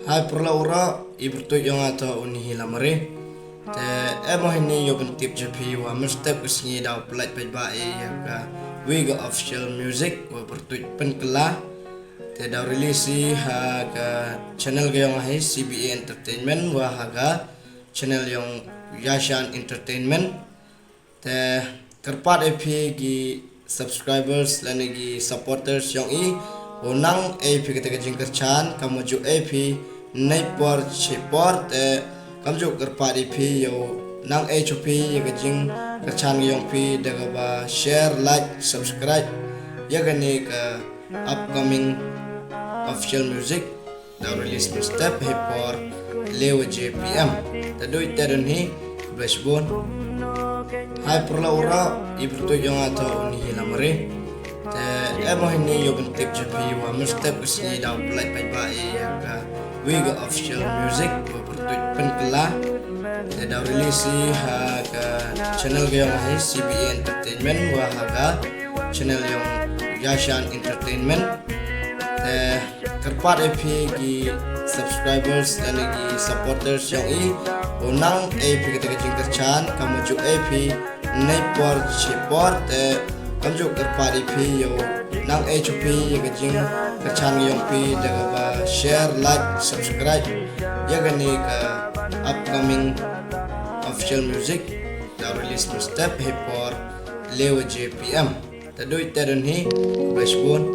Hai per Laura, i bertut yang atau unihi lamare. Te emo hini yo bentip jepi wa mestep kesini daw pelat pej bae ya ka wiga official music wa bertut penkela. Te daw release ha ka channel yang hai CBA Entertainment wa haga channel yang Yashan Entertainment. Te kerpat EP gi subscribers lani gi supporters yang unang EP kita kejing kerchan kamu ju EP naik por support kamu ju kerpat EP yo nang HOP ya kejing kerchan yang P daga ba share like subscribe ya gani ke upcoming official music da release step hipor lewa JPM tadoi tadon hi blashbon. Hai per Laura, i bertut yang atau unihi lamare. Te emo hini yo bentip jepi wa mestep kesini daw pelat pej bae ya ka wiga official music wa bertut penkela. Te daw release ha ka channel yang hai CBA Entertainment wa haga channel yang Yashan Entertainment. Te kerpat EP gi subscribers dan gi supporters yang unang EP kita kejing kerchan kamu ju EP naik por support kamu ju kerpat EP yo nang HOP ya kejing kerchan yang P daga ba share like subscribe ya gani ke upcoming official music da release step hipor lewa JPM tadoi tadon hi blashbon.